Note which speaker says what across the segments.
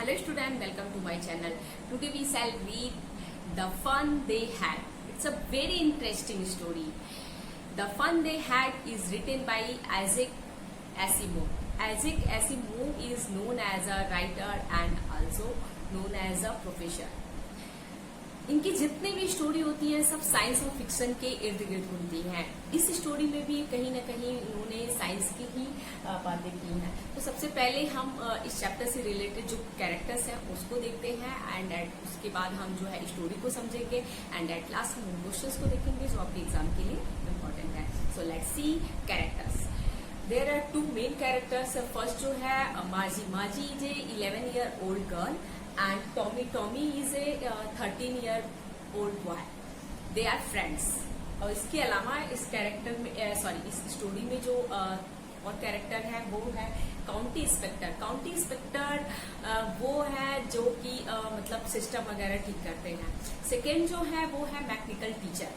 Speaker 1: Hello student, welcome to my channel. Today we shall read The Fun They Had. It's a very interesting story. The Fun They Had is written by Isaac Asimov. Isaac Asimov is known as a writer and also known as a professor. इनकी जितनी भी story होती है सब science और fiction के इर्द गिर्द होती हैं। इस स्टोरी में भी कहीं ना कहीं उन्होंने साइंस की ही बातें की हैं। तो सबसे पहले हम इस चैप्टर से रिलेटेड जो कैरेक्टर्स हैं उसको देखते हैं एंड उसके बाद हम जो है स्टोरी को समझेंगे एंड एट लास्ट हम क्वेश्चंस को देखेंगे जो आपके एग्जाम के लिए इम्पोर्टेंट है। So let's see characters. There are two main characters. First जो है Margie. Margie is a 11-year-old girl and Tommy is a 13-year-old boy. They are friends. और इसके अलावा इस कैरेक्टर में इस स्टोरी में जो और कैरेक्टर है वो है काउंटी इंस्पेक्टर। काउंटी इंस्पेक्टर वो है जो कि मतलब सिस्टम वगैरह ठीक करते हैं। सेकेंड जो है वो है mechanical teacher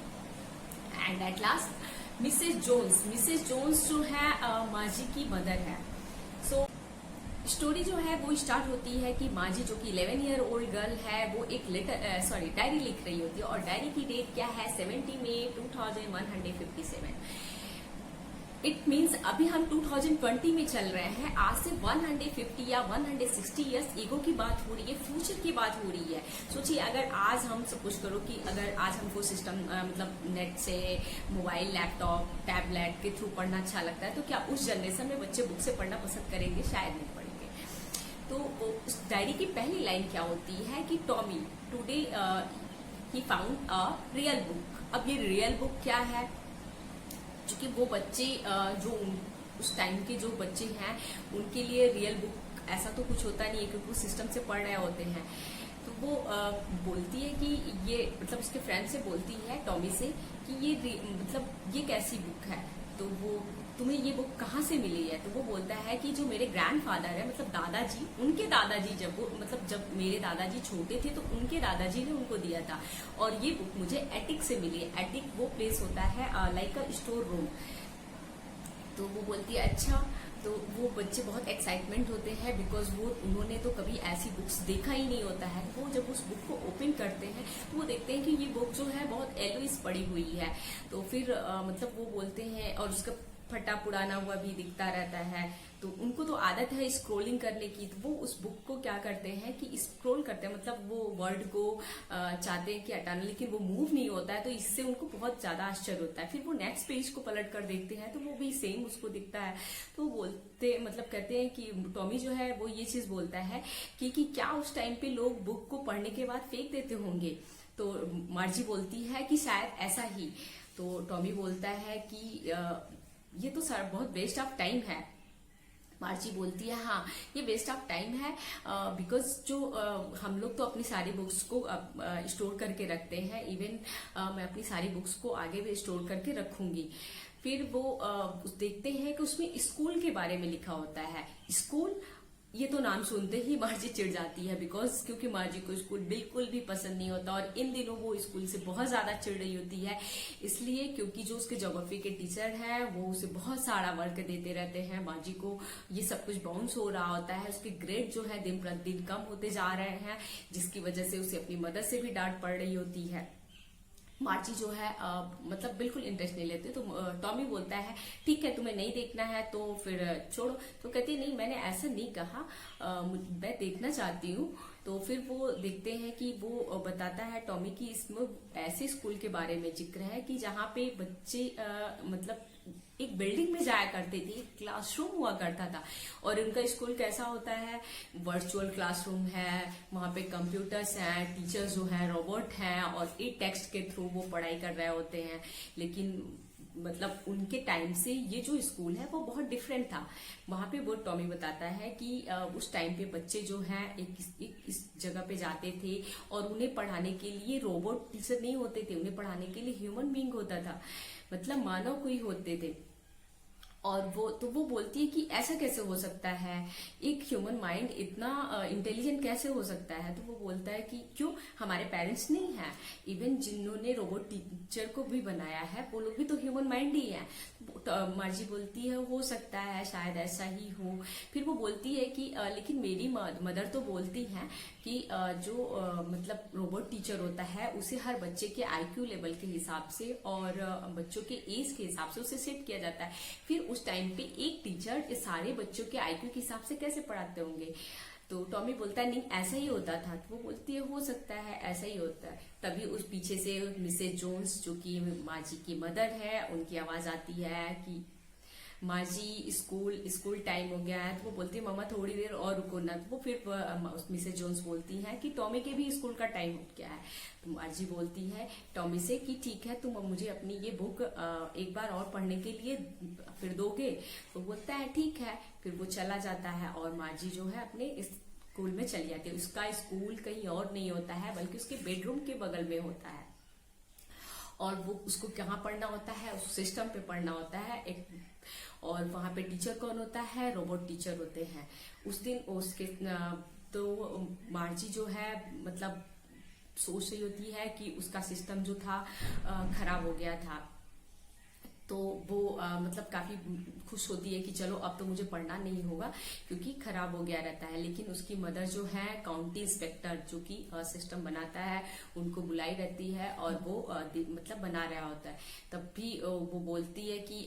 Speaker 1: and at last Mrs Jones. Mrs Jones जो है माजी की मदर है। सो स्टोरी जो है वो स्टार्ट होती है कि माजी जो कि 11-year-old गर्ल है वो एक डायरी लिख रही होती है और डायरी की डेट क्या है 70 मई 2157। इट मीन्स अभी हम 2020 में चल रहे हैं। आज से 150 या 160 इयर्स ईगो की बात हो रही है, फ्यूचर की बात हो रही है। सोचिए अगर आज हम सपोज करो कि अगर आज हमको सिस्टम मतलब नेट से मोबाइल लैपटॉप टैबलेट के थ्रू पढ़ना अच्छा लगता है तो क्या उस जनरेशन में बच्चे बुक से पढ़ना पसंद करेंगे? शायद नहीं पढ़ेंगे। तो उस डायरी की पहली लाइन क्या होती है कि Tommy today he found a real book. अब ये रियल बुक क्या है? क्योंकि वो बच्चे जो उस टाइम के जो बच्चे हैं उनके लिए रियल बुक ऐसा तो कुछ होता नहीं है क्योंकि वो सिस्टम से पढ़ रहे होते हैं। तो वो बोलती है कि ये मतलब उसके फ्रेंड से बोलती है टॉमी से कि ये मतलब ये कैसी बुक है, तो वो तुम्हें ये बुक कहाँ से मिली है? तो वो बोलता है कि जो मेरे ग्रैंडफादर है मतलब दादाजी, उनके दादाजी जब मेरे दादाजी छोटे थे तो उनके दादाजी ने उनको दिया था और ये बुक मुझे एटिक से मिली है। एटिक वो प्लेस होता है लाइक अ स्टोर रूम। तो वो बोलती है अच्छा। तो वो बच्चे बहुत एक्साइटमेंट होते हैं बिकॉज वो उन्होंने तो कभी ऐसी बुक्स देखा ही नहीं होता है। वो जब उस बुक को ओपन करते हैं तो वो देखते हैं कि ये बुक जो है बहुत एलोइस पड़ी हुई है। तो फिर मतलब वो बोलते हैं और उसका फटा पुराना हुआ भी दिखता रहता है। तो उनको तो आदत है स्क्रोलिंग करने की। तो वो उस बुक को क्या करते हैं कि स्क्रोल करते हैं, मतलब वो वर्ड को चाहते हैं कि हटाना, लेकिन वो मूव नहीं होता है। तो इससे उनको बहुत ज्यादा आश्चर्य होता है। फिर वो नेक्स्ट पेज को पलट कर देखते हैं तो वो भी सेम उसको दिखता है। तो बोलते मतलब कहते हैं कि टॉमी जो है वो ये चीज बोलता है कि क्या उस टाइम पे लोग बुक को पढ़ने के बाद फेंक देते होंगे? तो मार्जी बोलती है कि शायद ऐसा ही। तो टॉमी बोलता है कि ये तो सर बहुत वेस्ट ऑफ टाइम है। मार्ची बोलती है हाँ ये वेस्ट ऑफ टाइम है बिकॉज जो हम लोग तो अपनी सारी बुक्स को स्टोर करके रखते हैं। इवन मैं अपनी सारी बुक्स को आगे भी स्टोर करके रखूंगी। फिर वो देखते हैं कि उसमें स्कूल के बारे में लिखा होता है। स्कूल ये तो नाम सुनते ही मार्जी चिढ़ जाती है बिकॉज क्योंकि मार्जी को स्कूल बिल्कुल भी पसंद नहीं होता और इन दिनों वो स्कूल से बहुत ज्यादा चिढ़ रही होती है। इसलिए क्योंकि जो उसके ज्योग्राफी के टीचर हैं वो उसे बहुत सारा वर्क देते रहते हैं। मार्जी को ये सब कुछ बाउंस हो रहा होता है। उसके ग्रेड जो है दिन प्रतिदिन कम होते जा रहे हैं जिसकी वजह से उसे अपनी मदर से भी डांट पड़ रही होती है। मार्ची जो है मतलब बिल्कुल इंटरेस्ट नहीं लेते। तो टॉमी बोलता है ठीक है तुम्हें नहीं देखना है तो फिर छोड़ो। तो कहती है नहीं मैंने ऐसा नहीं कहा, मैं देखना चाहती हूँ। तो फिर वो देखते हैं कि वो बताता है टॉमी की इसमें ऐसे स्कूल के बारे में जिक्र है कि जहाँ पे बच्चे मतलब एक बिल्डिंग में जाया करते थे, एक क्लासरूम हुआ करता था और उनका स्कूल कैसा होता है वर्चुअल क्लासरूम है, वहां पे कंप्यूटर्स हैं, टीचर्स जो है रोबोट हैं और एक टेक्स्ट के थ्रू वो पढ़ाई कर रहे होते हैं। लेकिन मतलब उनके टाइम से ये जो स्कूल है वो बहुत डिफरेंट था। वहां पे वो टॉमी बताता है कि उस टाइम पे बच्चे जो हैं एक इस जगह पे जाते थे और उन्हें पढ़ाने के लिए रोबोट टीचर नहीं होते थे, उन्हें पढ़ाने के लिए ह्यूमन बीइंग होता था, मतलब मानव कोई होते थे। और वो बोलती है कि ऐसा कैसे हो सकता है, एक ह्यूमन माइंड इतना इंटेलिजेंट कैसे हो सकता है। तो वो बोलता है कि क्यों, हमारे पेरेंट्स नहीं है, इवन जिन्होंने रोबोट टीचर को भी बनाया है वो लोग भी तो ह्यूमन माइंड ही है। तो मार्जी बोलती है हो सकता है, शायद ऐसा ही हो। फिर वो बोलती है कि लेकिन मेरी मदर तो बोलती है कि जो मतलब रोबोट टीचर होता है उसे हर बच्चे के आईक्यू लेवल के हिसाब से और बच्चों के एज के हिसाब से उसे सेट किया जाता है। फिर उस टाइम पे एक टीचर इस सारे बच्चों के आईक्यू के हिसाब से कैसे पढ़ाते होंगे। तो टॉमी बोलता है नहीं ऐसा ही होता था। तो वो बोलती है हो सकता है ऐसा ही होता है। तभी उस पीछे से मिसेज जोन्स जो कि मार्जी की मदर है उनकी आवाज आती है कि मार्जी स्कूल टाइम हो गया है। तो वो बोलती है मम्मा थोड़ी देर और रुको ना। तो वो फिर मिसेज जोन्स बोलती हैं कि टॉमी के भी स्कूल का टाइम हो गया है। तो मार्जी बोलती है टॉमी से कि ठीक है तुम मुझे अपनी ये बुक एक बार और पढ़ने के लिए फिर दोगे। तो बोलता है ठीक है। फिर वो चला जाता है और मार्जी जो है अपने स्कूल में चली जाती है। उसका स्कूल कहीं और नहीं होता है बल्कि उसके बेडरूम के बगल में होता है। और वो उसको कहाँ पढ़ना होता है, उस सिस्टम पे पढ़ना होता है एक। और वहां पे टीचर कौन होता है, रोबोट टीचर होते हैं। उस दिन उसके तो मार्जी जो है मतलब सोच रही होती है कि उसका सिस्टम जो था खराब हो गया था। तो वो मतलब काफी खुश होती है कि चलो अब तो मुझे पढ़ना नहीं होगा क्योंकि खराब हो गया रहता है। लेकिन उसकी मदर जो है काउंटी इंस्पेक्टर जो कि सिस्टम बनाता है उनको बुलाई रहती है और वो मतलब बना रहा होता है। तब भी वो बोलती है कि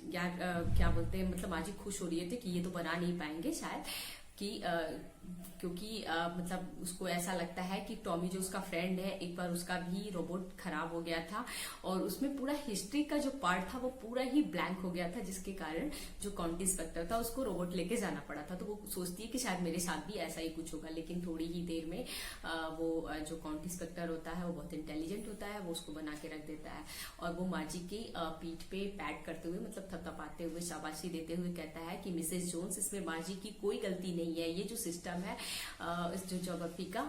Speaker 1: यार क्या बोलते हैं, मतलब आज ही खुश हो रही थी कि ये तो बना नहीं पाएंगे शायद कि क्योंकि मतलब उसको ऐसा लगता है कि टॉमी जो उसका फ्रेंड है एक बार उसका भी रोबोट खराब हो गया था और उसमें पूरा हिस्ट्री का जो पार्ट था वो पूरा ही ब्लैंक हो गया था, जिसके कारण जो काउंटी इंस्पेक्टर था उसको रोबोट लेके जाना पड़ा था। तो वो सोचती है कि शायद मेरे साथ भी ऐसा ही कुछ होगा। लेकिन थोड़ी ही देर में वो जो काउंटी इंस्पेक्टर होता है वो बहुत इंटेलिजेंट होता है, वो उसको बना के रख देता है और वो मार्जी की पीठ पे पैट करते हुए मतलब थपथपाते हुए शाबाशी देते हुए कहता है कि मिसेस जोन्स इसमें मार्जी की कोई गलती नहीं है। ये जो सिस्टम है इस जो ज्योग्राफी का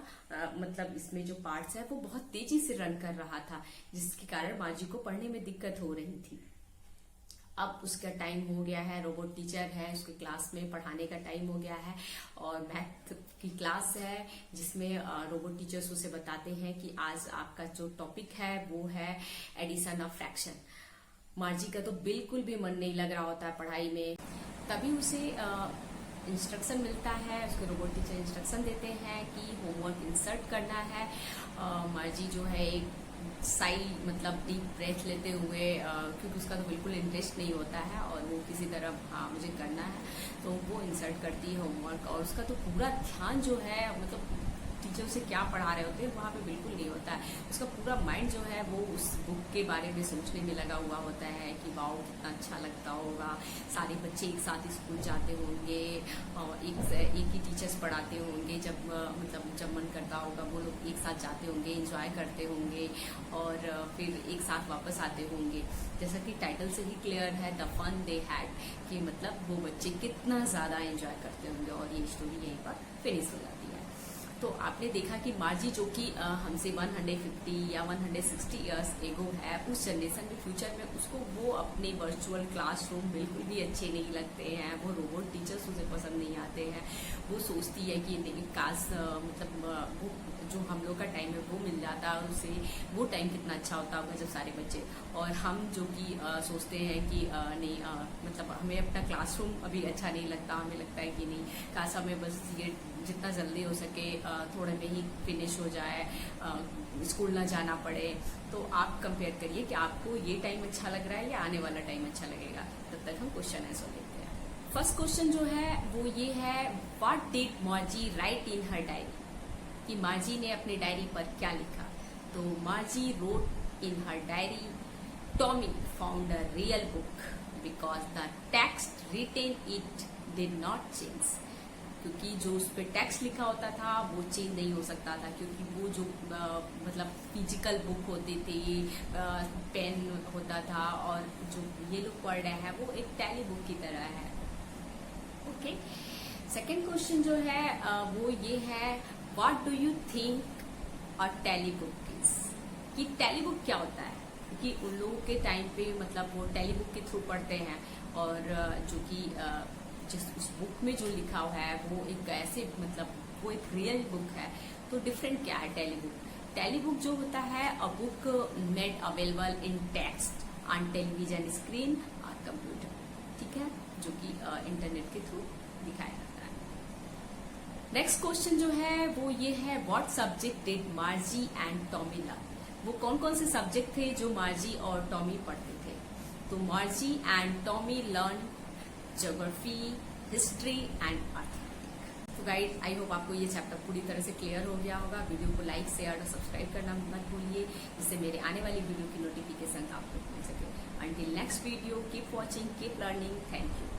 Speaker 1: मतलब इसमें जो पार्ट्स है वो बहुत तेजी से रन कर रहा था, जिसके कारण मार्जी को पढ़ने में दिक्कत हो रही थी। अब उसका टाइम हो गया है, रोबोट टीचर है, उसके क्लास में पढ़ाने का टाइम हो गया है और मैथ की क्लास है जिसमें रोबोट टीचर्स उसे बताते हैं कि आज आपका जो टॉपिक है वो है एडिशन ऑफ फ्रैक्शन। मार्जी का तो बिल्कुल भी मन नहीं लग रहा होता है पढ़ाई में। तभी उसे इंस्ट्रक्शन मिलता है, उसके रोबोट टीचर इंस्ट्रक्शन देते हैं कि होमवर्क इंसर्ट करना है। मार्जी जो है एक साई मतलब डीप ब्रेथ लेते हुए क्योंकि उसका तो बिल्कुल इंटरेस्ट नहीं होता है और वो किसी तरह हाँ मुझे करना है तो वो इंसर्ट करती है होमवर्क। और उसका तो पूरा ध्यान जो है मतलब टीचर उसे क्या पढ़ा रहे होते हैं वहाँ पे बिल्कुल नहीं होता है। उसका पूरा माइंड जो है वो उस बुक के बारे में सोचने में लगा हुआ होता है कि वाओ कितना अच्छा लगता होगा, सारे बच्चे एक साथ स्कूल जाते होंगे और एक ही टीचर्स पढ़ाते होंगे, जब मतलब जब मन करता होगा वो लोग एक साथ जाते होंगे, एंजॉय करते होंगे और फिर एक साथ वापस आते होंगे। जैसा कि टाइटल से ही क्लियर है द फन दे हैड कि मतलब वो बच्चे कितना ज़्यादा एंजॉय करते होंगे। और ये स्टोरी यहीं पर फिनिश हो जाती है। तो आपने देखा कि मार्जी जो कि हमसे 150 या 160 इयर्स एगो है, उस जनरेशन में फ्यूचर में उसको वो अपने वर्चुअल क्लासरूम बिल्कुल भी अच्छे नहीं लगते हैं, वो रोबोट टीचर्स उसे पसंद नहीं आते हैं। वो सोचती है कि नहीं काश मतलब वो जो हम लोग का टाइम है वो मिल जाता है उसे, वो टाइम कितना अच्छा होता होगा जब सारे बच्चे। और हम जो कि सोचते हैं कि नहीं मतलब हमें अपना क्लासरूम अभी अच्छा नहीं लगता, हमें लगता है कि नहीं काश हमें बस ये जितना जल्दी हो सके थोड़े में ही फिनिश हो जाए, स्कूल ना जाना पड़े। तो आप कंपेयर करिए कि आपको ये टाइम अच्छा लग रहा है या आने वाला टाइम अच्छा लगेगा। तब तक हम क्वेश्चन आंसर देखते हैं। फर्स्ट क्वेश्चन जो है वो ये है what did Margie write in her diary, कि मार्जी ने अपने डायरी पर क्या लिखा। तो Margie wrote in her diary Tommy found a real book because the text written it did not change, क्योंकि जो उस पर टेक्स्ट लिखा होता था वो चेंज नहीं हो सकता था, क्योंकि वो जो मतलब फिजिकल बुक होती थी, पेन होता था और जो ये लोग पढ़ रहे हैं वो एक टैली बुक की तरह है। ओके, सेकेंड क्वेश्चन जो है वो ये है what do you think a tally book is, कि टैली बुक क्या होता है। क्योंकि उन लोगों के टाइम पे मतलब वो टेलीबुक के थ्रू पढ़ते हैं, और जो कि जिस उस बुक में जो लिखा हुआ है वो एक ऐसे मतलब वो एक रियल बुक है। तो डिफरेंट क्या है टेलीबुक? टेलीबुक जो होता है a book made available in text on television screen और कंप्यूटर, ठीक है, जो कि इंटरनेट के थ्रू दिखाया जाता है। नेक्स्ट क्वेश्चन जो है वो ये है, what subject did मार्जी and Tommy love? वो कौन कौन से सब्जेक्ट थे जो मार्जी और टॉमी पढ़ते थे? तो मार्जी and Tommy learn geography, history and arithmetic. तो गाइड आई होप आपको ये चैप्टर पूरी तरह से क्लियर हो गया होगा। वीडियो को लाइक शेयर और सब्सक्राइब करना मत भूलिए, जिससे मेरे आने वाली वीडियो की नोटिफिकेशन आपको मिल सके। Until next video, keep watching, keep learning. Thank you.